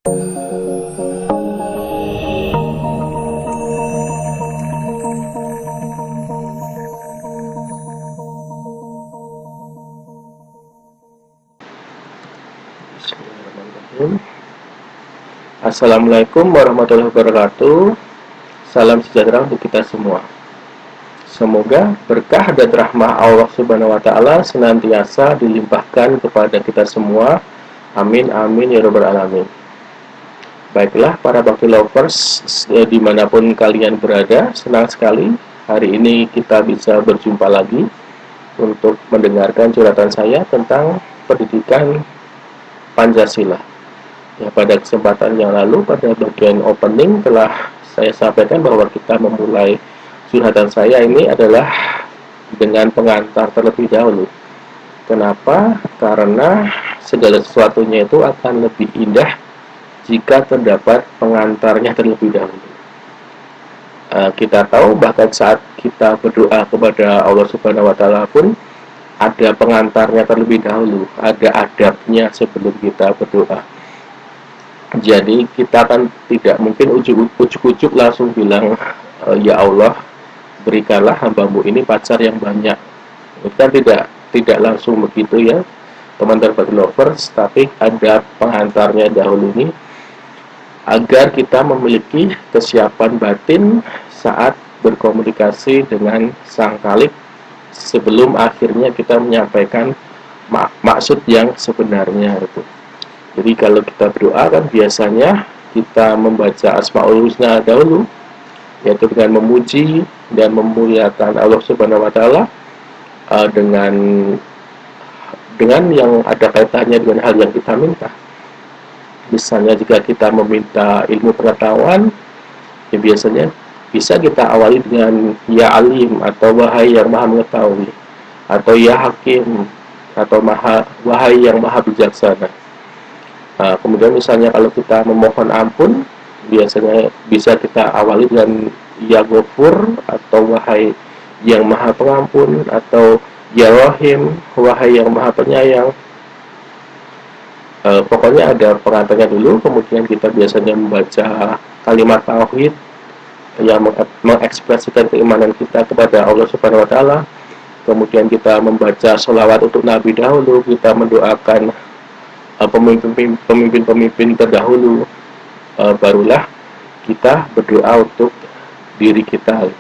Bismillahirrahmanirrahim. Assalamualaikum warahmatullahi wabarakatuh. Salam sejahtera untuk kita semua. Semoga berkah dan rahmah Allah Subhanahu wa taala senantiasa dilimpahkan kepada kita semua. Amin amin ya rabbal alamin. Baiklah para bakti lovers, dimanapun kalian berada, senang sekali hari ini kita bisa berjumpa lagi untuk mendengarkan curhatan saya tentang pendidikan Pancasila. Ya, pada kesempatan yang lalu pada bagian opening telah saya sampaikan bahwa kita memulai curhatan saya ini adalah dengan pengantar terlebih dahulu. Kenapa? Karena segala sesuatunya itu akan lebih indah jika terdapat pengantarnya terlebih dahulu. Kita tahu bahkan saat kita berdoa kepada Allah Subhanahu wa taala pun ada pengantarnya terlebih dahulu, ada adabnya sebelum kita berdoa. Jadi kita kan tidak mungkin ujuk-ujuk langsung bilang, ya Allah, berikanlah hambamu ini pacar yang banyak. Kita tidak langsung begitu ya, teman-teman bakti lovers, tapi ada pengantarnya dahulu ini agar kita memiliki kesiapan batin saat berkomunikasi dengan Sang Khalik sebelum akhirnya kita menyampaikan maksud yang sebenarnya itu. Jadi kalau kita berdoa kan biasanya kita membaca Asmaul Husna dahulu, yaitu dengan memuji dan memuliakan Allah Subhanahu wa taala dengan yang ada kaitannya dengan hal yang kita minta. Misalnya jika kita meminta ilmu pengetahuan, ya biasanya bisa kita awali dengan ya alim atau wahai yang maha mengetahui, atau ya hakim atau wahai yang maha bijaksana. Kemudian misalnya kalau kita memohon ampun, biasanya bisa kita awali dengan ya Ghafur atau wahai yang maha pengampun, atau ya Rahim, wahai yang maha penyayang. Pokoknya ada pengantarnya dulu, kemudian kita biasanya membaca kalimat tauhid yang mengekspresikan keimanan kita kepada Allah Subhanahu wa taala. Kemudian kita membaca sholawat untuk Nabi dahulu, kita mendoakan pemimpin-pemimpin terdahulu, barulah kita berdoa untuk diri kita.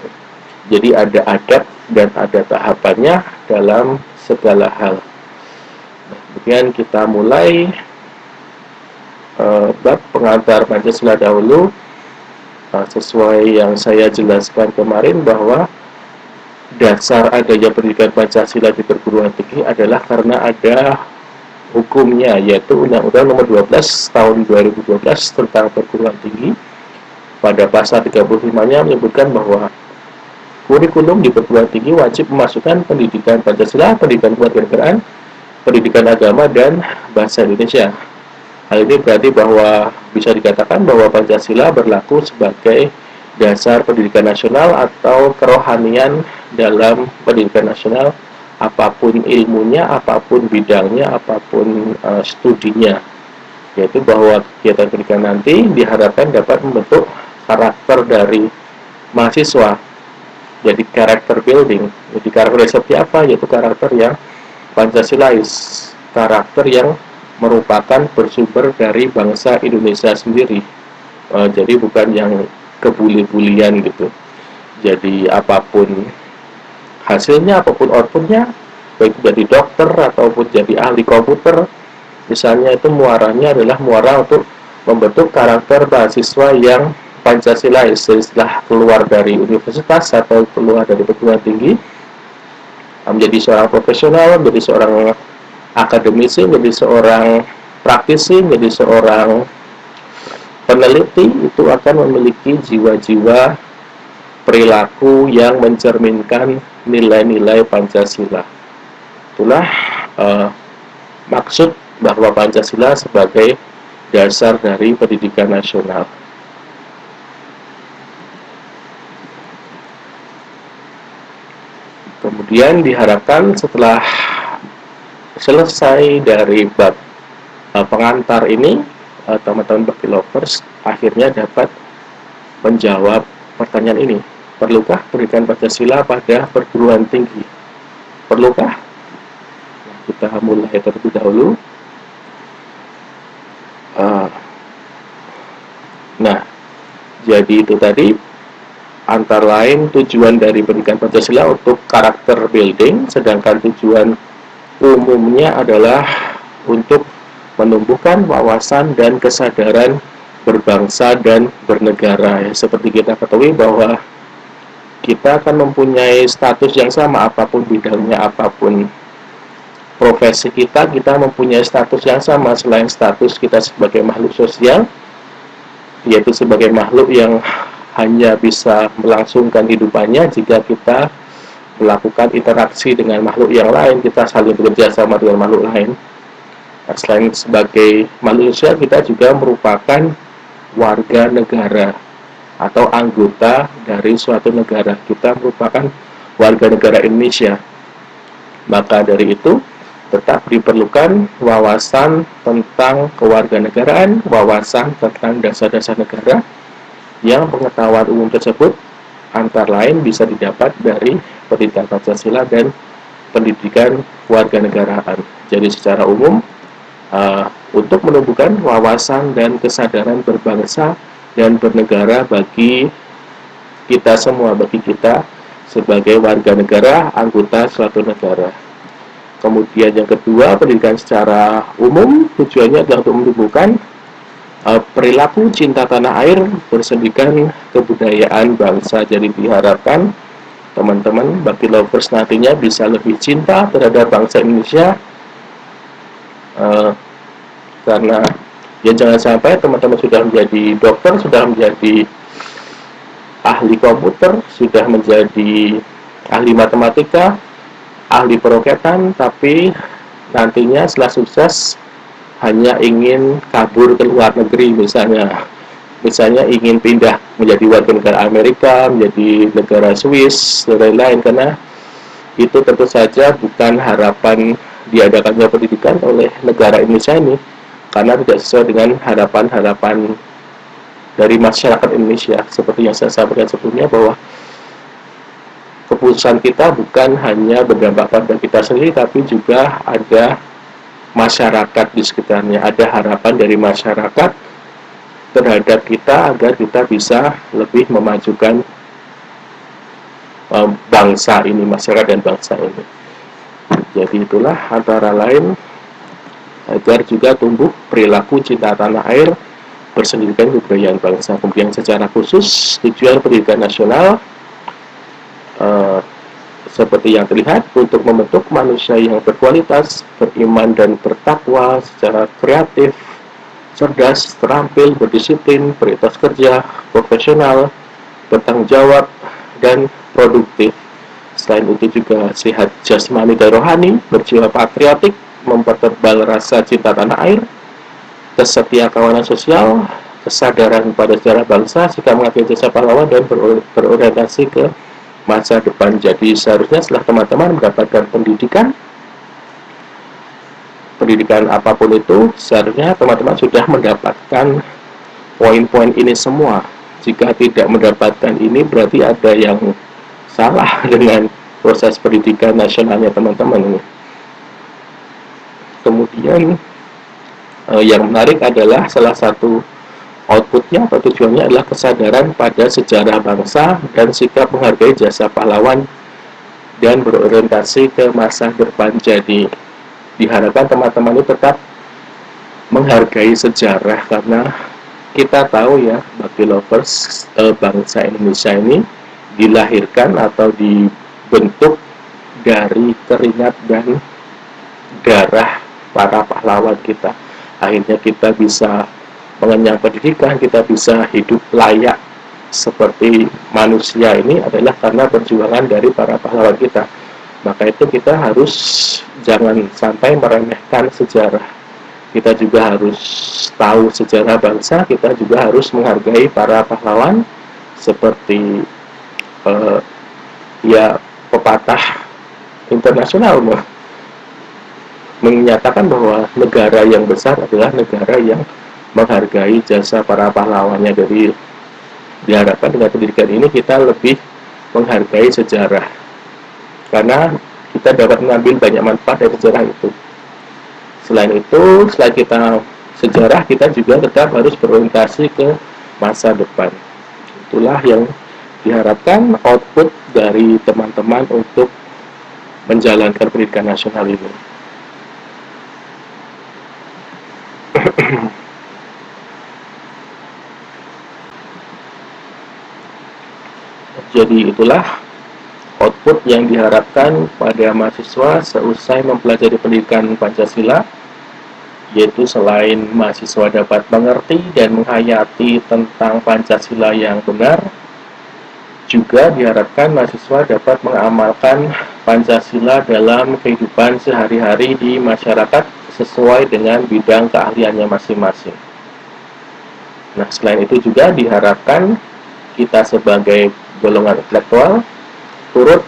Jadi ada adab dan ada tahapannya dalam segala hal. Kemudian kita mulai bab pengantar Pancasila dahulu, sesuai yang saya jelaskan kemarin bahwa dasar adanya pendidikan Pancasila di perguruan tinggi adalah karena ada hukumnya, yaitu Undang-Undang Nomor 12 Tahun 2012 tentang perguruan tinggi. Pada pasal 35-nya menyebutkan bahwa kurikulum di perguruan tinggi wajib memasukkan pendidikan Pancasila, pendidikan kewarganegaraan, pendidikan agama, dan bahasa Indonesia. Hal ini berarti bahwa bisa dikatakan bahwa Pancasila berlaku sebagai dasar pendidikan nasional atau kerohanian dalam pendidikan nasional, apapun ilmunya, apapun bidangnya, apapun studinya. Yaitu bahwa kegiatan pendidikan nanti diharapkan dapat membentuk karakter dari mahasiswa. Jadi karakter building. Jadi karakter seperti apa? Yaitu karakter yang Pancasilais, karakter yang merupakan bersumber dari bangsa Indonesia sendiri. Jadi bukan yang kebuli-bulian gitu. Jadi apapun hasilnya, apapun outputnya, baik jadi dokter ataupun jadi ahli komputer, misalnya, itu muaranya adalah muara untuk membentuk karakter mahasiswa yang Pancasilais. Setelah keluar dari universitas atau keluar dari perguruan tinggi, menjadi seorang profesional, menjadi seorang akademisi, menjadi seorang praktisi, menjadi seorang peneliti, itu akan memiliki jiwa-jiwa perilaku yang mencerminkan nilai-nilai Pancasila. Itulah maksud bahwa Pancasila sebagai dasar dari pendidikan nasional. Kemudian diharapkan setelah selesai dari bab pengantar ini, teman-teman Bakti Lovers akhirnya dapat menjawab pertanyaan ini. Perlukah pendidikan Pancasila pada perguruan tinggi? Perlukah? Kita mulai terlebih dahulu. Nah, jadi itu tadi antara lain tujuan dari pendidikan Pancasila untuk karakter building, sedangkan tujuan umumnya adalah untuk menumbuhkan wawasan dan kesadaran berbangsa dan bernegara. Ya, seperti kita ketahui bahwa kita akan mempunyai status yang sama apapun bidangnya, apapun profesi kita mempunyai status yang sama selain status kita sebagai makhluk sosial, yaitu sebagai makhluk yang hanya bisa melangsungkan hidupannya jika kita melakukan interaksi dengan makhluk yang lain, kita saling bekerja sama dengan makhluk lain. Nah, selain sebagai makhluk sosial, kita juga merupakan warga negara atau anggota dari suatu negara. Kita merupakan warga negara Indonesia. Maka dari itu, tetap diperlukan wawasan tentang kewarganegaraan, wawasan tentang dasar-dasar negara, yang pengetahuan umum tersebut antara lain bisa didapat dari pendidikan Pancasila dan pendidikan kewarganegaraan. Jadi secara umum, untuk menumbuhkan wawasan dan kesadaran berbangsa dan bernegara bagi kita semua, bagi kita sebagai warga negara, anggota suatu negara. Kemudian yang kedua, pendidikan secara umum tujuannya adalah untuk menumbuhkan perilaku cinta tanah air, pendidikan kebudayaan bangsa. Jadi diharapkan teman-teman Bakti Lovers nantinya bisa lebih cinta terhadap bangsa Indonesia, karena ya jangan sampai teman-teman sudah menjadi dokter, sudah menjadi ahli komputer, sudah menjadi ahli matematika, ahli peroketan, tapi nantinya setelah sukses hanya ingin kabur ke luar negeri, misalnya ingin pindah menjadi warga negara Amerika, menjadi negara Swiss, dan lain-lain, karena itu tentu saja bukan harapan diadakannya pendidikan oleh negara Indonesia ini, karena tidak sesuai dengan harapan-harapan dari masyarakat Indonesia. Seperti yang saya sampaikan sebelumnya, bahwa keputusan kita bukan hanya berdampak pada kita sendiri, tapi juga ada masyarakat di sekitarnya, ada harapan dari masyarakat terhadap kita agar kita bisa lebih memajukan bangsa ini, masyarakat dan bangsa ini. Jadi itulah antara lain agar juga tumbuh perilaku cinta tanah air, berpendidikan kebudayaan bangsa. Kemudian secara khusus tujuan pendidikan nasional seperti yang terlihat untuk membentuk manusia yang berkualitas, beriman dan bertakwa, secara kreatif, cerdas, terampil, berdisiplin, beritas kerja, profesional, bertanggung jawab, dan produktif. Selain itu juga sehat jasmani dan rohani, berjiwa patriotik, mempertebal rasa cinta tanah air, kesetia kawanan sosial, kesadaran pada sejarah bangsa, sikap mengabdi jasa pahlawan, dan berorientasi ke masa depan. Jadi seharusnya setelah teman-teman mendapatkan pendidikan apapun itu, seharusnya teman-teman sudah mendapatkan poin-poin ini semua. Jika tidak mendapatkan ini, berarti ada yang salah dengan proses pendidikan nasionalnya teman-teman ini. Kemudian yang menarik adalah salah satu outputnya atau tujuannya adalah kesadaran pada sejarah bangsa dan sikap menghargai jasa pahlawan dan berorientasi ke masa depan. Jadi diharapkan teman-teman itu tetap menghargai sejarah, karena kita tahu ya, Bakti Lovers, bangsa Indonesia ini dilahirkan atau dibentuk dari keringat dan darah para pahlawan kita. Akhirnya kita bisa mengenyang pendidikan, kita bisa hidup layak seperti manusia ini adalah karena perjuangan dari para pahlawan kita. Maka itu kita harus jangan sampai meremehkan sejarah. Kita juga harus tahu sejarah bangsa, kita juga harus menghargai para pahlawan seperti pepatah internasional menyatakan bahwa negara yang besar adalah negara yang menghargai jasa para pahlawannya. Jadi diharapkan dengan pendidikan ini kita lebih menghargai sejarah, karena kita dapat mengambil banyak manfaat dari sejarah itu. Selain itu, selain kita sejarah, kita juga tetap harus berorientasi ke masa depan. Itulah yang diharapkan output dari teman-teman untuk menjalankan pendidikan nasional ini. Jadi itulah output yang diharapkan pada mahasiswa seusai mempelajari pendidikan Pancasila, yaitu selain mahasiswa dapat mengerti dan menghayati tentang Pancasila yang benar, juga diharapkan mahasiswa dapat mengamalkan Pancasila dalam kehidupan sehari-hari di masyarakat sesuai dengan bidang keahliannya masing-masing. Nah, selain itu juga diharapkan kita sebagai golongan intelektual turut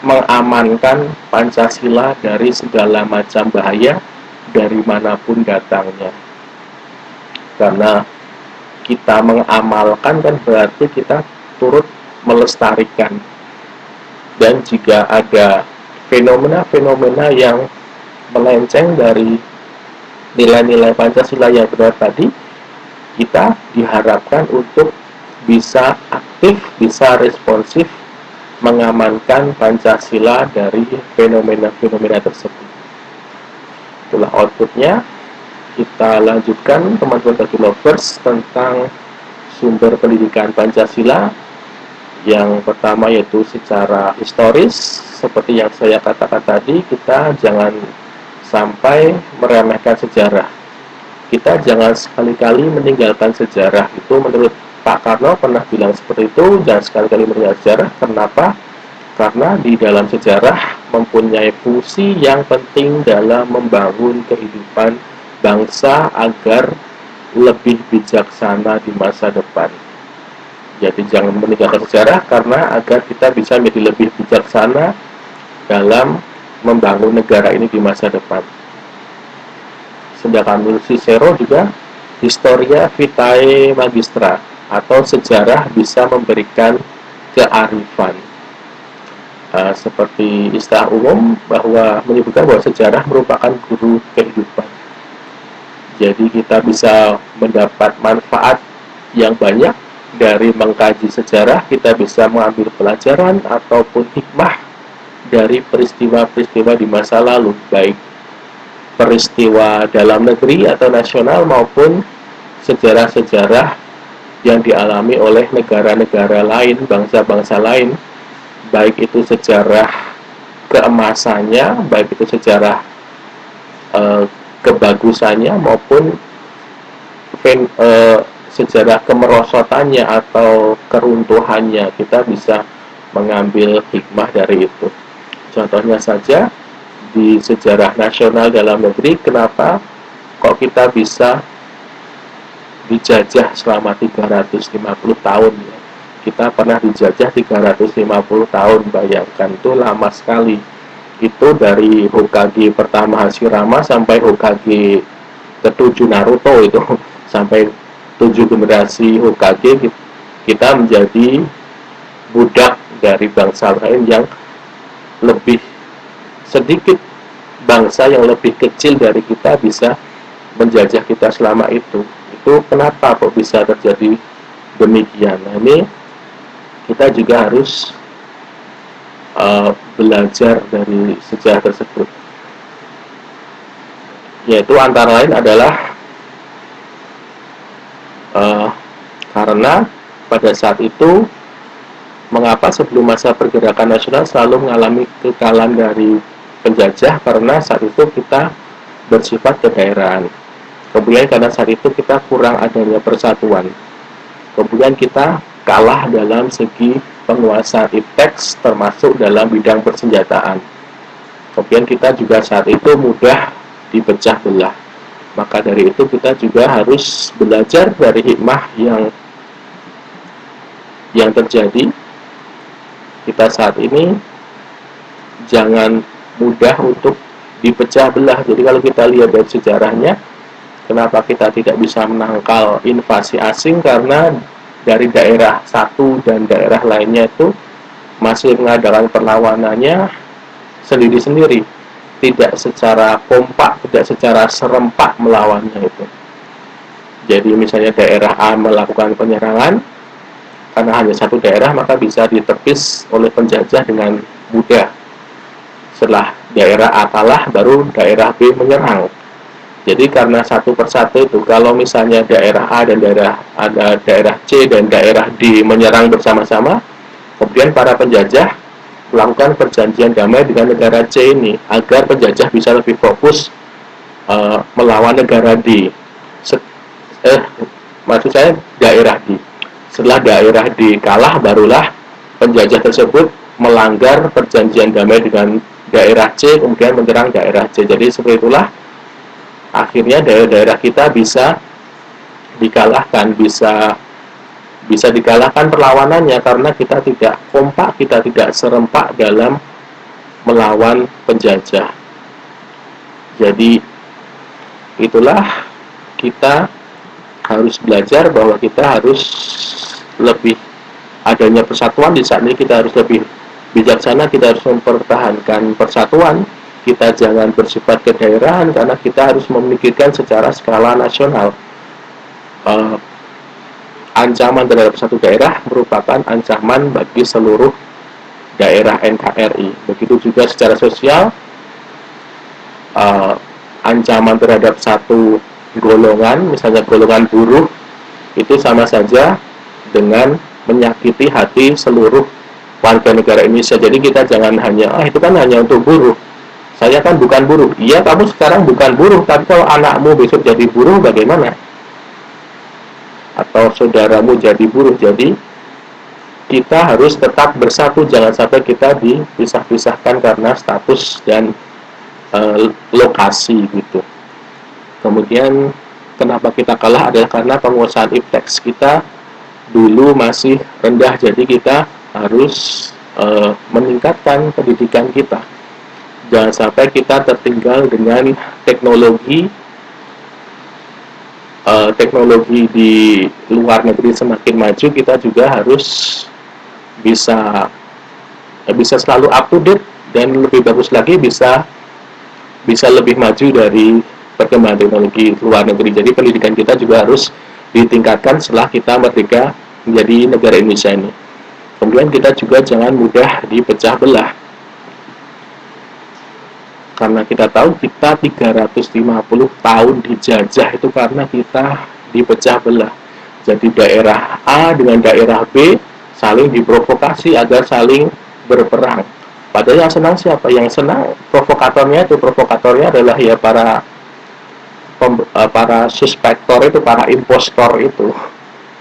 mengamankan Pancasila dari segala macam bahaya dari manapun datangnya. Karena kita mengamalkan kan berarti kita turut melestarikan. Dan jika ada fenomena-fenomena yang melenceng dari nilai-nilai Pancasila yang benar tadi, kita diharapkan untuk bisa aktif, bisa responsif mengamankan Pancasila dari fenomena-fenomena tersebut. Itulah outputnya. Kita lanjutkan teman-teman Bagi Lovers tentang sumber pendidikan Pancasila. Yang pertama yaitu secara historis. Seperti yang saya katakan tadi, kita jangan sampai meremehkan sejarah. Kita jangan sekali-kali meninggalkan sejarah. Itu menurut Pak Karno pernah bilang seperti itu, jangan sekali-kali meninggalkan sejarah. Kenapa? Karena di dalam sejarah mempunyai fungsi yang penting dalam membangun kehidupan bangsa agar lebih bijaksana di masa depan. Jadi jangan meninggalkan sejarah karena agar kita bisa menjadi lebih bijaksana dalam membangun negara ini di masa depan. Sedangkan menurut Cicero juga, Historia Vitae Magistra, atau sejarah bisa memberikan kearifan. Seperti istilah umum bahwa menyebutkan bahwa sejarah merupakan guru kehidupan. Jadi kita bisa mendapat manfaat yang banyak dari mengkaji sejarah. Kita bisa mengambil pelajaran ataupun hikmah dari peristiwa-peristiwa di masa lalu, baik peristiwa dalam negeri atau nasional maupun sejarah-sejarah yang dialami oleh negara-negara lain, bangsa-bangsa lain, baik itu sejarah keemasannya, baik itu sejarah kebagusannya maupun sejarah kemerosotannya atau keruntuhannya. Kita bisa mengambil hikmah dari itu. Contohnya saja di sejarah nasional dalam negeri, kenapa kok kita bisa dijajah selama 350 tahun ya. Kita pernah dijajah 350 tahun, bayangkan, itu lama sekali. Itu dari Hokage pertama Hashirama sampai Hokage ke-7 Naruto, itu sampai 7 generasi Hokage kita menjadi budak dari bangsa lain yang lebih sedikit, bangsa yang lebih kecil dari kita bisa menjajah kita selama itu. Itu kenapa kok bisa terjadi demikian? Nah, ini kita juga harus belajar dari sejarah tersebut. Yaitu antara lain adalah karena pada saat itu, mengapa sebelum masa pergerakan nasional selalu mengalami kekalahan dari penjajah? Karena saat itu kita bersifat kedaerahan. Kemudian karena saat itu kita kurang adanya persatuan. Kemudian kita kalah dalam segi penguasaan ipteks, termasuk dalam bidang persenjataan. Kemudian kita juga saat itu mudah dipecah belah. Maka dari itu kita juga harus belajar dari hikmah yang terjadi. Kita saat ini jangan mudah untuk dipecah belah. Jadi kalau kita lihat dari sejarahnya, Kenapa kita tidak bisa menangkal invasi asing? Karena dari daerah satu dan daerah lainnya itu masih mengadakan perlawanannya sendiri-sendiri, tidak secara kompak, tidak secara serempak melawannya itu. Jadi misalnya daerah A melakukan penyerangan, karena hanya satu daerah maka bisa ditepis oleh penjajah dengan mudah. Setelah daerah A kalah, baru daerah B menyerang. Jadi karena satu persatu itu, kalau misalnya daerah A dan daerah C dan daerah D menyerang bersama-sama, kemudian para penjajah melakukan perjanjian damai dengan negara C ini agar penjajah bisa lebih fokus melawan negara D. Maksud saya daerah D. Setelah daerah D kalah, barulah penjajah tersebut melanggar perjanjian damai dengan daerah C, kemudian menyerang daerah C. Jadi seperti itulah akhirnya daerah-daerah kita bisa dikalahkan, bisa dikalahkan perlawanannya karena kita tidak kompak, kita tidak serempak dalam melawan penjajah. Jadi itulah kita harus belajar bahwa kita harus lebih adanya persatuan. Di saat ini kita harus lebih bijaksana, kita harus mempertahankan persatuan. Kita jangan bersifat kedaerahan karena kita harus memikirkan secara skala nasional. Ancaman terhadap satu daerah merupakan ancaman bagi seluruh daerah NKRI. Begitu juga secara sosial, ancaman terhadap satu golongan, misalnya golongan buruh, itu sama saja dengan menyakiti hati seluruh warga negara Indonesia. Jadi kita jangan hanya, itu kan hanya untuk buruh. Saya kan bukan buruh. Iya, kamu sekarang bukan buruh, tapi kalau anakmu besok jadi buruh bagaimana? Atau saudaramu jadi buruh. Jadi kita harus tetap bersatu, jangan sampai kita dipisah-pisahkan karena status dan lokasi gitu. Kemudian kenapa kita kalah adalah karena penguasaan ipteks kita dulu masih rendah, jadi kita harus meningkatkan pendidikan kita. Jangan sampai kita tertinggal dengan teknologi di luar negeri semakin maju. Kita juga harus bisa selalu up to date dan lebih bagus lagi bisa lebih maju dari perkembangan teknologi luar negeri. Jadi pendidikan kita juga harus ditingkatkan setelah kita merdeka menjadi negara Indonesia ini. Kemudian kita juga jangan mudah dipecah belah. Karena kita tahu kita 350 tahun dijajah itu karena kita dipecah belah. Jadi daerah A dengan daerah B saling diprovokasi agar saling berperang. Padahal yang senang siapa? Yang senang provokatornya itu. Provokatornya adalah ya para suspektor itu, para impostor itu,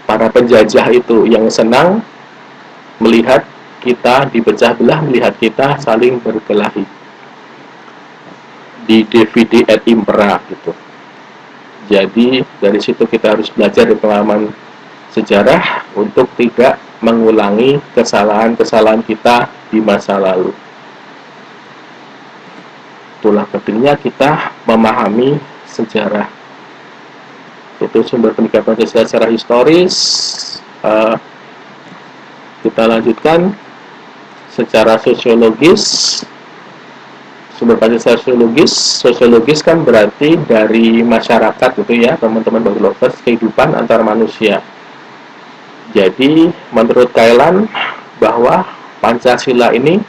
para penjajah itu yang senang melihat kita dipecah belah, melihat kita saling berkelahi. Di DVD et impera gitu. Jadi dari situ kita harus belajar dari pengalaman sejarah untuk tidak mengulangi kesalahan-kesalahan kita di masa lalu. Itulah pentingnya kita memahami sejarah. Itu sumber pendidikan Pancasila secara historis. Kita lanjutkan secara sosiologis. Sumber Pancasila sosiologis kan berarti dari masyarakat gitu ya, teman-teman Bagilovers, kehidupan antar manusia. Jadi menurut Kailan bahwa Pancasila ini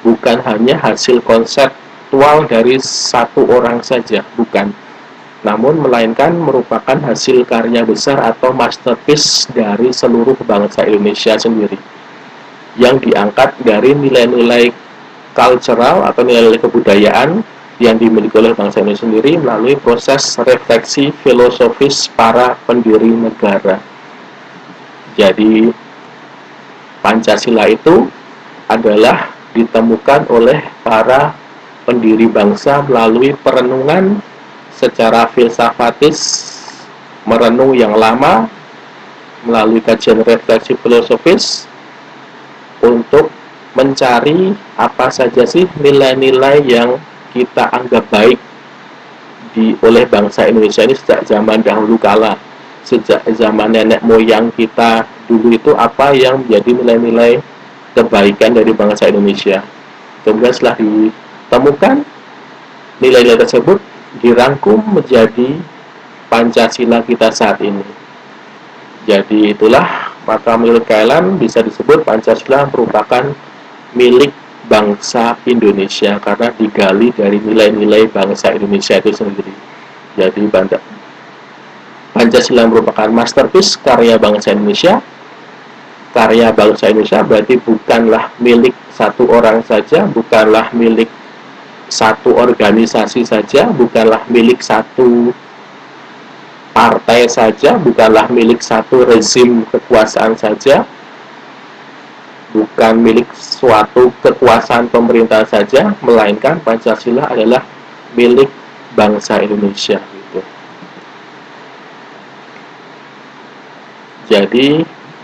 bukan hanya hasil konseptual dari satu orang saja, bukan. Namun melainkan merupakan hasil karya besar atau masterpiece dari seluruh bangsa Indonesia sendiri. Yang diangkat dari nilai-nilai cultural atau nilai-nilai kebudayaan yang dimiliki oleh bangsa Indonesia sendiri melalui proses refleksi filosofis para pendiri negara. Jadi Pancasila itu adalah ditemukan oleh para pendiri bangsa melalui perenungan secara filsafatis, merenung yang lama melalui kajian refleksi filosofis untuk mencari apa saja sih nilai-nilai yang kita anggap baik oleh bangsa Indonesia ini sejak zaman dahulu kala, sejak zaman nenek moyang kita dulu itu apa yang menjadi nilai-nilai kebaikan dari bangsa Indonesia. Kemudian setelah ditemukan nilai-nilai tersebut dirangkum menjadi Pancasila kita saat ini. Jadi itulah maka menurut KLM bisa disebut Pancasila merupakan milik bangsa Indonesia karena digali dari nilai-nilai bangsa Indonesia itu sendiri. Jadi Pancasila merupakan masterpiece karya bangsa Indonesia. Karya bangsa Indonesia berarti bukanlah milik satu orang saja, bukanlah milik satu organisasi saja, bukanlah milik satu partai saja, bukanlah milik satu rezim kekuasaan saja, bukan milik suatu kekuasaan pemerintah saja, melainkan Pancasila adalah milik bangsa Indonesia. Gitu. Jadi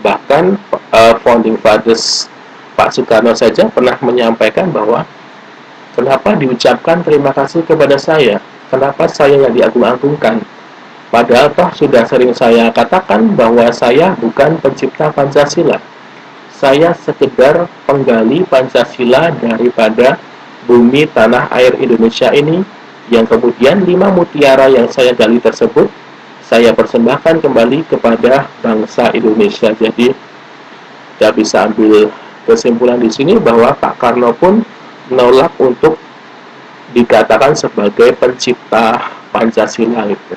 bahkan founding fathers Pak Soekarno saja pernah menyampaikan bahwa kenapa diucapkan terima kasih kepada saya, kenapa saya yang diagung-agungkan. Padahal toh sudah sering saya katakan bahwa saya bukan pencipta Pancasila. Saya sekedar penggali Pancasila daripada bumi tanah air Indonesia ini, yang kemudian 5 mutiara yang saya gali tersebut saya persembahkan kembali kepada bangsa Indonesia. Jadi kita bisa ambil kesimpulan di sini bahwa Pak Karno pun menolak untuk dikatakan sebagai pencipta Pancasila itu.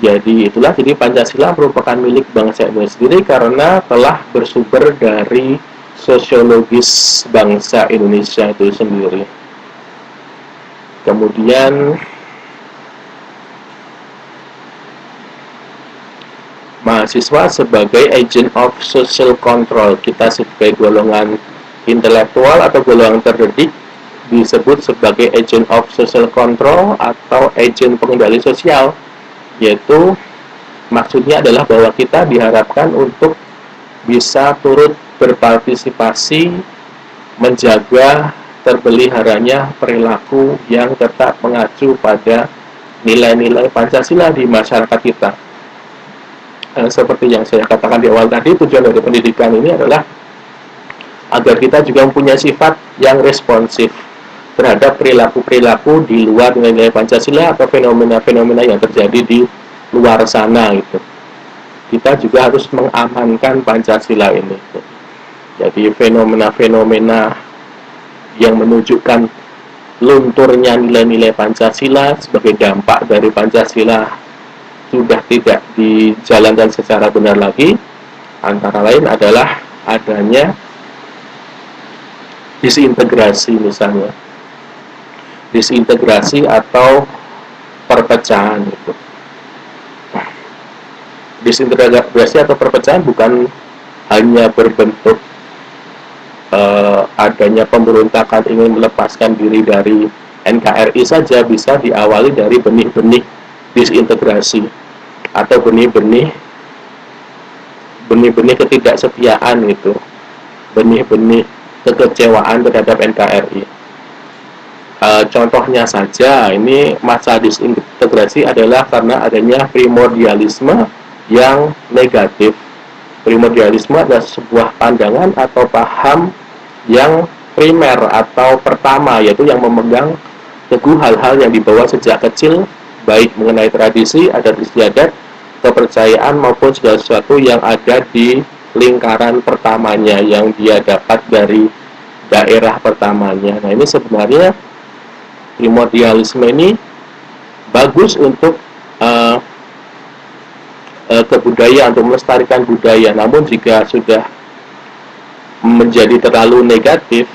Jadi itulah, jadi Pancasila merupakan milik bangsa Indonesia sendiri karena telah bersumber dari sosiologis bangsa Indonesia itu sendiri. Kemudian mahasiswa sebagai agent of social control, kita sebagai golongan intelektual atau golongan terdidik disebut sebagai agent of social control atau agent pengendali sosial. Yaitu maksudnya adalah bahwa kita diharapkan untuk bisa turut berpartisipasi menjaga terpeliharanya perilaku yang tetap mengacu pada nilai-nilai Pancasila di masyarakat kita. Seperti yang saya katakan di awal tadi, tujuan dari pendidikan ini adalah agar kita juga mempunyai sifat yang responsif terhadap perilaku-perilaku di luar nilai-nilai Pancasila atau fenomena-fenomena yang terjadi di luar sana gitu. Kita juga harus mengamankan Pancasila ini. Jadi fenomena-fenomena yang menunjukkan lunturnya nilai-nilai Pancasila sebagai dampak dari Pancasila sudah tidak dijalankan secara benar lagi, antara lain adalah adanya disintegrasi misalnya. Disintegrasi atau perpecahan itu. Disintegrasi atau perpecahan bukan hanya berbentuk adanya pemberontakan ingin melepaskan diri dari NKRI saja, bisa diawali dari benih-benih disintegrasi atau benih-benih ketidaksetiaan itu, benih-benih kekecewaan terhadap NKRI. Contohnya saja, ini masa disintegrasi adalah karena adanya primordialisme yang negatif. Primordialisme adalah sebuah pandangan atau paham yang primer atau pertama, yaitu yang memegang teguh hal-hal yang dibawa sejak kecil, baik mengenai tradisi, adat istiadat, kepercayaan maupun segala sesuatu yang ada di lingkaran pertamanya yang dia dapat dari daerah pertamanya. Nah, ini sebenarnya primordialisme ini bagus untuk kebudayaan, untuk melestarikan budaya. Namun jika sudah menjadi terlalu negatif,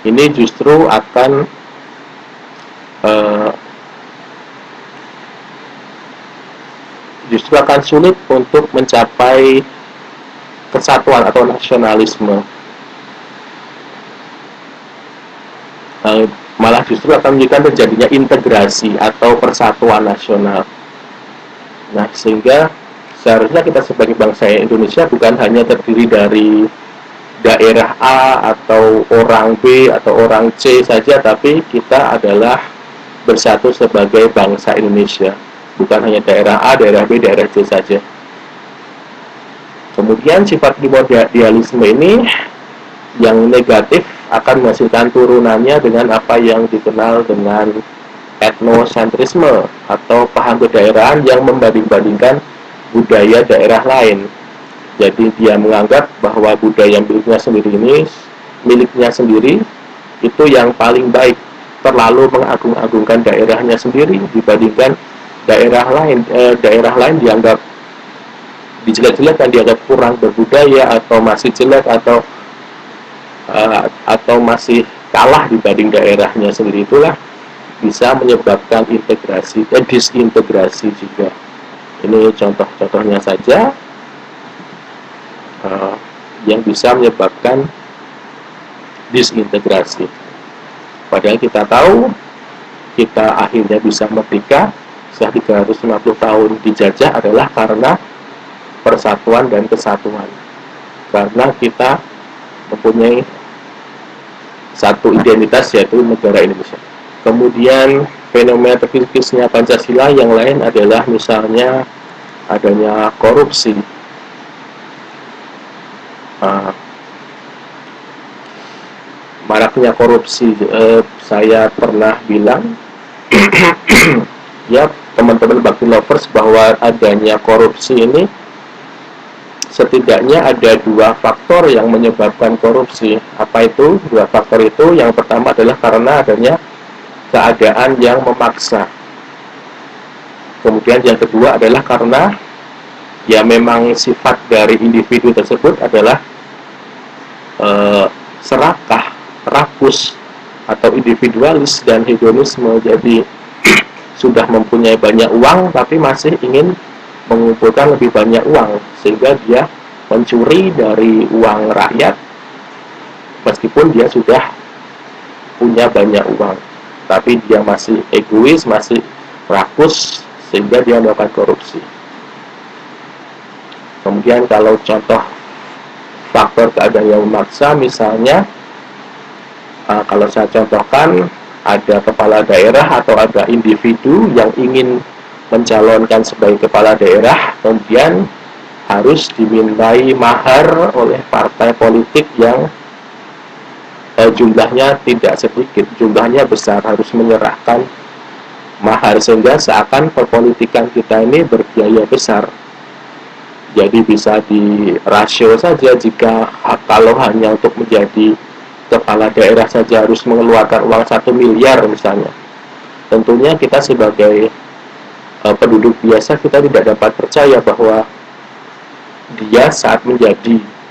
ini justru akan sulit untuk mencapai kesatuan atau nasionalisme. Malah justru akan menunjukkan terjadinya integrasi atau persatuan nasional. Nah, sehingga seharusnya kita sebagai bangsa Indonesia bukan hanya terdiri dari daerah A atau orang B atau orang C saja, tapi kita adalah bersatu sebagai bangsa Indonesia, bukan hanya daerah A, daerah B, daerah C saja. Kemudian sifat primordialisme ini yang negatif akan menghasilkan turunannya dengan apa yang dikenal dengan etnosentrisme atau paham kedaerahan yang membanding-bandingkan budaya daerah lain. Jadi dia menganggap bahwa budaya miliknya sendiri itu yang paling baik, terlalu mengagung-agungkan daerahnya sendiri dibandingkan daerah lain dianggap dijelek-jelekan, dianggap kurang berbudaya atau masih jelek atau masih kalah dibanding daerahnya sendiri. Itulah bisa menyebabkan disintegrasi juga. Ini contoh-contohnya saja yang bisa menyebabkan disintegrasi. Padahal kita tahu kita akhirnya bisa merdeka setelah 350 tahun dijajah adalah karena persatuan dan kesatuan. Karena kita mempunyai satu identitas, yaitu negara Indonesia. Kemudian fenomena terkikisnya Pancasila yang lain adalah misalnya adanya korupsi. Maraknya korupsi, saya pernah bilang ya teman-teman Bakti Lovers bahwa adanya korupsi ini setidaknya ada dua faktor yang menyebabkan korupsi. Apa itu dua faktor itu? Yang pertama adalah karena adanya keadaan yang memaksa. Kemudian yang kedua adalah karena ya memang sifat dari individu tersebut adalah serakah, rakus, atau individualis dan hedonisme. Jadi sudah mempunyai banyak uang tapi masih ingin mengumpulkan lebih banyak uang, sehingga dia mencuri dari uang rakyat meskipun dia sudah punya banyak uang, tapi dia masih egois, masih rakus, sehingga dia melakukan korupsi. Kemudian kalau contoh faktor keadaan yang memaksa, misalnya kalau saya contohkan, ada kepala daerah atau ada individu yang ingin mencalonkan sebagai kepala daerah, kemudian harus dimintai mahar oleh partai politik yang jumlahnya tidak sedikit, jumlahnya besar, harus menyerahkan mahar, sehingga seakan perpolitikan kita ini berbiaya besar. Jadi bisa dirasio saja, jika kalau hanya untuk menjadi kepala daerah saja harus mengeluarkan uang 1 miliar misalnya, tentunya kita sebagai penduduk biasa kita tidak dapat percaya bahwa dia saat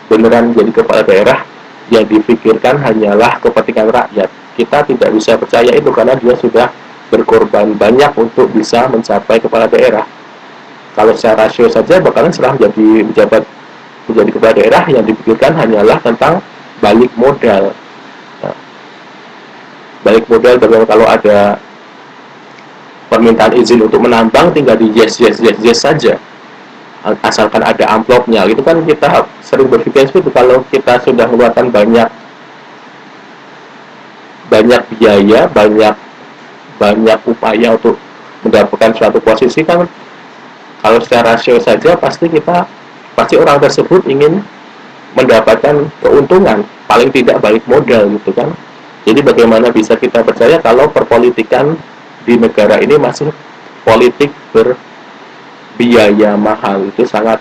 beneran menjadi kepala daerah yang dipikirkan hanyalah kepentingan rakyat. Kita tidak bisa percaya itu karena dia sudah berkorban banyak untuk bisa mencapai kepala daerah. Kalau secara rasio saja bakalan setelah menjadi kepala daerah yang dipikirkan hanyalah tentang balik modal. Nah, balik modal bagaimana kalau ada permintaan izin untuk menambang, tinggal di yes saja, asalkan ada amplopnya. Itu kan kita sering berpikir seperti itu. Kalau kita sudah mengeluarkan banyak biaya, banyak upaya untuk mendapatkan suatu posisi, kan kalau secara rasio saja pasti orang tersebut ingin mendapatkan keuntungan, paling tidak balik modal gitu kan. Jadi bagaimana bisa kita percaya kalau perpolitikan di negara ini masih politik berbiaya mahal? Itu sangat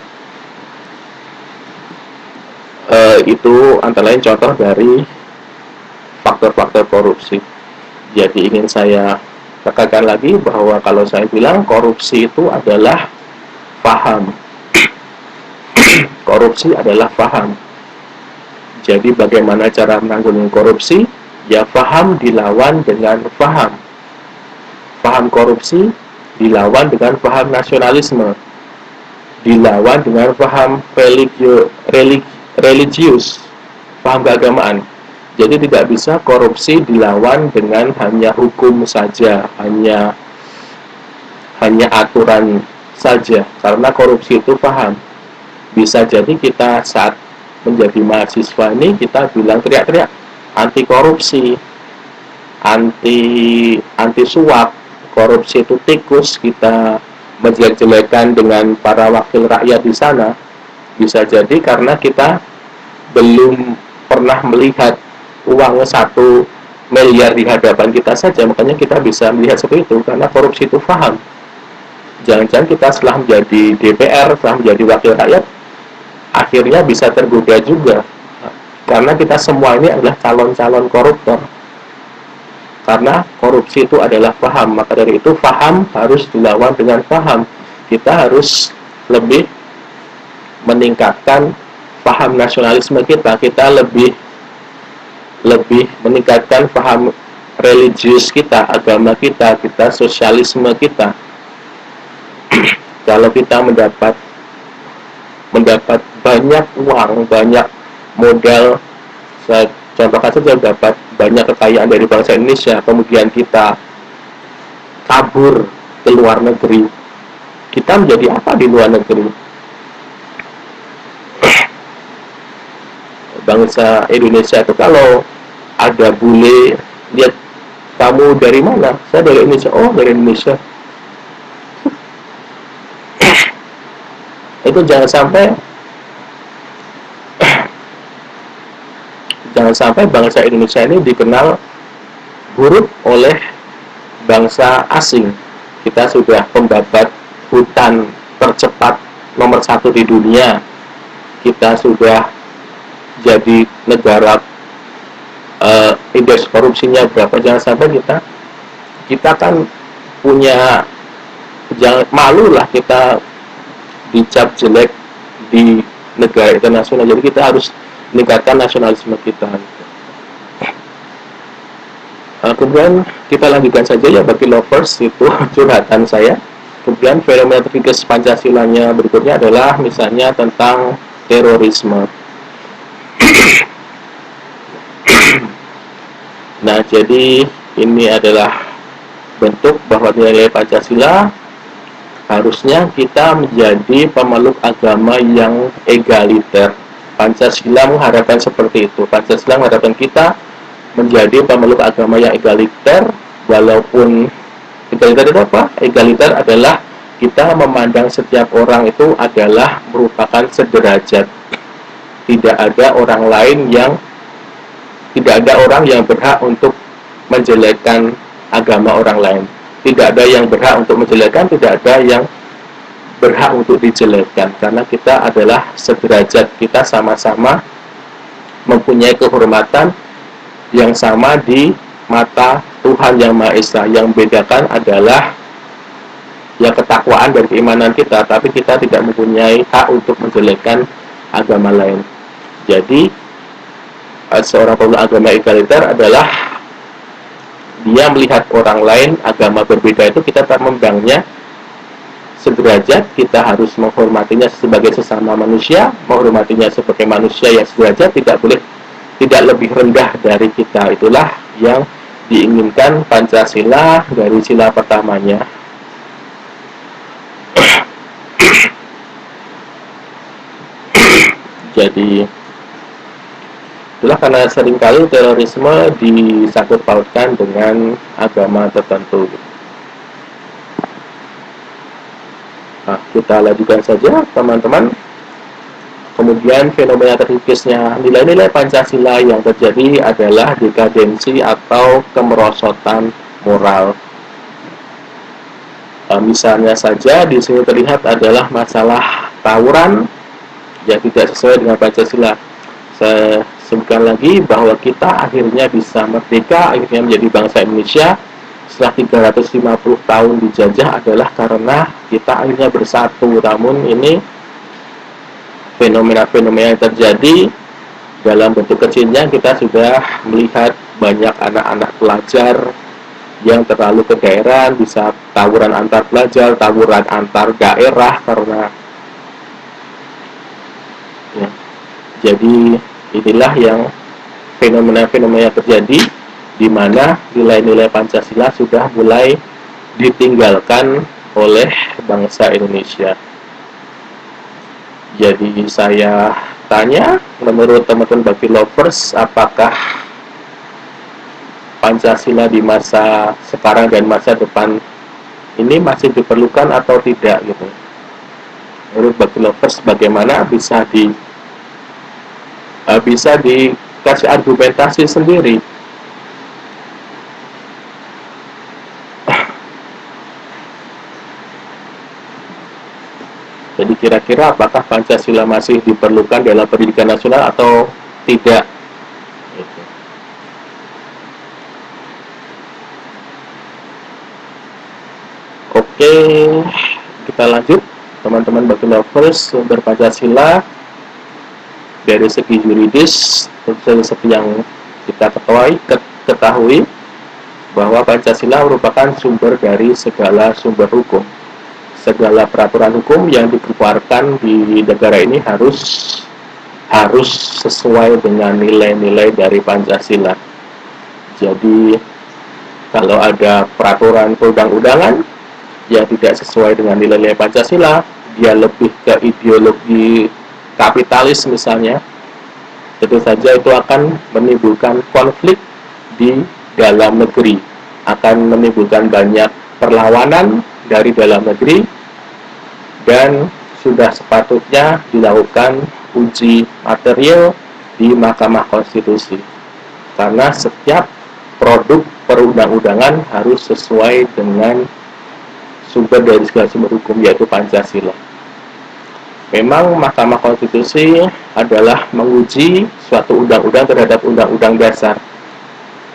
itu antara lain contoh dari faktor-faktor korupsi. Jadi ingin saya tekankan lagi bahwa kalau saya bilang korupsi itu adalah paham. Korupsi adalah paham. Jadi bagaimana cara menanggulangi korupsi? Ya paham dilawan dengan paham. Paham korupsi dilawan dengan paham nasionalisme, dilawan dengan paham religius, paham keagamaan. Jadi tidak bisa korupsi dilawan dengan hanya hukum saja, hanya aturan saja, karena korupsi itu paham. Bisa jadi kita saat menjadi mahasiswa ini kita bilang teriak-teriak anti korupsi, anti suap, korupsi itu tikus, kita menjelek-jelekan dengan para wakil rakyat di sana. Bisa jadi karena kita belum pernah melihat uang 1 miliar di hadapan kita saja, makanya kita bisa melihat seperti itu, karena korupsi itu paham. Jangan-jangan kita setelah menjadi DPR, setelah menjadi wakil rakyat, akhirnya bisa tergoda juga, karena kita semua ini adalah calon-calon koruptor. Karena korupsi itu adalah paham, maka dari itu paham harus dilawan dengan paham. Kita harus lebih meningkatkan paham nasionalisme kita lebih meningkatkan paham religius kita, agama kita sosialisme kita. Kalau kita mendapat banyak uang, banyak modal, saya contohkan saja dapat banyak kekayaan dari bangsa Indonesia, kemudian kita kabur ke luar negeri, kita menjadi apa di luar negeri? Bangsa Indonesia itu kalau ada bule, lihat kamu dari mana? Saya dari Indonesia. Oh, dari Indonesia. Itu jangan sampai bangsa Indonesia ini dikenal buruk oleh bangsa asing. Kita sudah pembabat hutan tercepat nomor 1 di dunia. Kita sudah jadi negara indeks korupsinya berapa. Jangan sampai kita kan punya, jangan malu lah kita dicap jelek di negara internasional. Jadi kita harus meningkatkan nasionalisme kita. Kemudian kita lanjutkan saja ya, bagi lovers itu curhatan saya. Kemudian fenomena terkikis Pancasilanya berikutnya adalah misalnya tentang terorisme. Nah, jadi ini adalah bentuk bahwa nilai Pancasila harusnya kita menjadi pemeluk agama yang egaliter. Pancasila mengharapkan seperti itu. Pancasila mengharapkan kita menjadi pemeluk agama yang egaliter, walaupun egaliter itu apa? Egaliter adalah kita memandang setiap orang itu adalah merupakan sederajat. Tidak ada orang yang berhak untuk menjelekkan agama orang lain. Tidak ada yang berhak untuk menjelekkan, tidak ada yang berhak untuk dijelekkan, karena kita adalah sederajat. Kita sama-sama mempunyai kehormatan yang sama di mata Tuhan Yang Maha Esa. Yang membedakan adalah ya ketakwaan dan keimanan kita, tapi kita tidak mempunyai hak untuk menjelekkan agama lain. Jadi seorang pemeluk agama egaliter adalah dia melihat orang lain agama berbeda itu, kita tak memandangnya sederajat, kita harus menghormatinya sebagai sesama manusia, menghormatinya sebagai manusia yang sederajat, tidak lebih rendah dari kita. Itulah yang diinginkan Pancasila dari sila pertamanya. Jadi itulah karena seringkali terorisme disangkut pautkan dengan agama tertentu. Nah, kita lanjutkan saja teman-teman. Kemudian fenomena terkikisnya nilai-nilai Pancasila yang terjadi adalah dekadensi atau kemerosotan moral. Misalnya saja di sini terlihat adalah masalah tawuran yang tidak sesuai dengan Pancasila. Saya sebutkan lagi bahwa kita akhirnya bisa merdeka, akhirnya menjadi bangsa Indonesia setelah 350 tahun dijajah adalah karena kita akhirnya bersatu. Namun ini fenomena-fenomena yang terjadi dalam bentuk kecilnya, kita sudah melihat banyak anak-anak pelajar yang terlalu kegairahan, bisa tawuran antar pelajar, tawuran antar daerah karena ya. Jadi inilah yang fenomena-fenomena yang terjadi di mana nilai-nilai Pancasila sudah mulai ditinggalkan oleh bangsa Indonesia. Jadi saya Faktanya, menurut teman-teman Bakti Lovers, apakah Pancasila di masa sekarang dan masa depan ini masih diperlukan atau tidak gitu? Menurut Bakti Lovers bagaimana, bisa dikasih argumentasi sendiri. Jadi kira-kira apakah Pancasila masih diperlukan dalam pendidikan nasional atau tidak? Gitu. Oke, kita lanjut teman-teman Bakti Lovers. Sumber Pancasila dari segi yuridis, seperti yang kita ketahui bahwa Pancasila merupakan sumber dari segala sumber hukum. Segala peraturan hukum yang dikeluarkan di negara ini harus sesuai dengan nilai-nilai dari Pancasila. Jadi kalau ada peraturan perundang-undangan yang tidak sesuai dengan nilai-nilai Pancasila, dia lebih ke ideologi kapitalis misalnya, tentu saja itu akan menimbulkan konflik di dalam negeri, akan menimbulkan banyak perlawanan dari dalam negeri, dan sudah sepatutnya dilakukan uji material di Mahkamah Konstitusi, karena setiap produk perundang-undangan harus sesuai dengan sumber dari segala sumber hukum, yaitu Pancasila. Memang Mahkamah Konstitusi adalah menguji suatu undang-undang terhadap undang-undang dasar,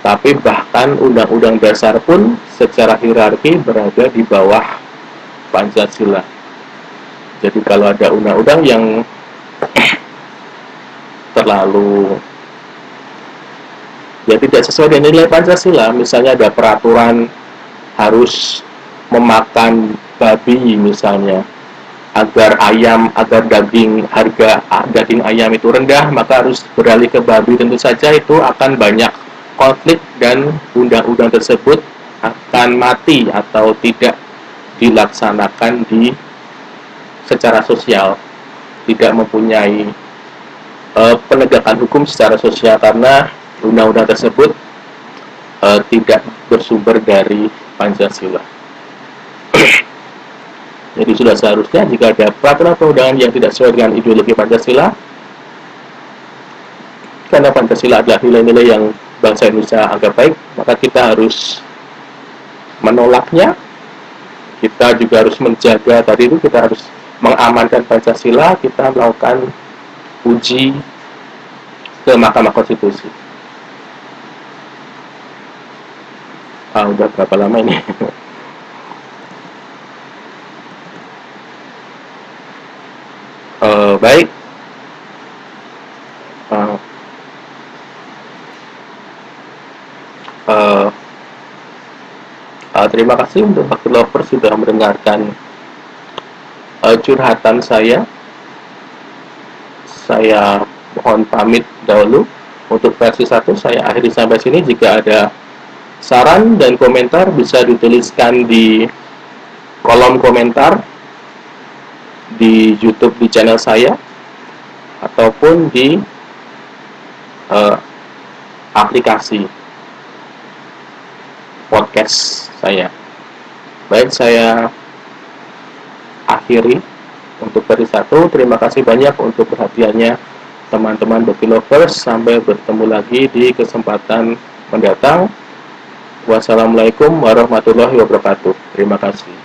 tapi bahkan undang-undang dasar pun secara hierarki berada di bawah Pancasila. Jadi kalau ada undang-undang yang terlalu tidak sesuai dengan nilai Pancasila, misalnya ada peraturan harus memakan babi misalnya, agar harga daging ayam itu rendah, maka harus beralih ke babi. Tentu saja itu akan banyak konflik dan undang-undang tersebut akan mati atau tidak dilaksanakan secara sosial, tidak mempunyai penegakan hukum secara sosial, karena undang-undang tersebut tidak bersumber dari Pancasila. Jadi sudah seharusnya jika ada peraturan perundangan yang tidak sesuai dengan ideologi Pancasila, karena Pancasila adalah nilai-nilai yang bangsa Indonesia anggap baik, maka kita harus menolaknya. Kita juga harus menjaga tadi itu, kita harus mengamankan Pancasila, kita melakukan uji ke Mahkamah Konstitusi. Udah berapa lama ini? Baik. Terima kasih untuk Bakti Lovers sudah mendengarkan curhatan saya. Saya mohon pamit dahulu. Untuk versi 1 saya akhiri sampai sini. Jika ada saran dan komentar bisa dituliskan di kolom komentar di YouTube di channel saya, ataupun di aplikasi podcast saya. Baik, saya akhiri untuk versi 1. Terima kasih banyak untuk perhatiannya teman-teman Bakti Lovers. Sampai bertemu lagi di kesempatan mendatang. Wassalamualaikum warahmatullahi wabarakatuh. Terima kasih.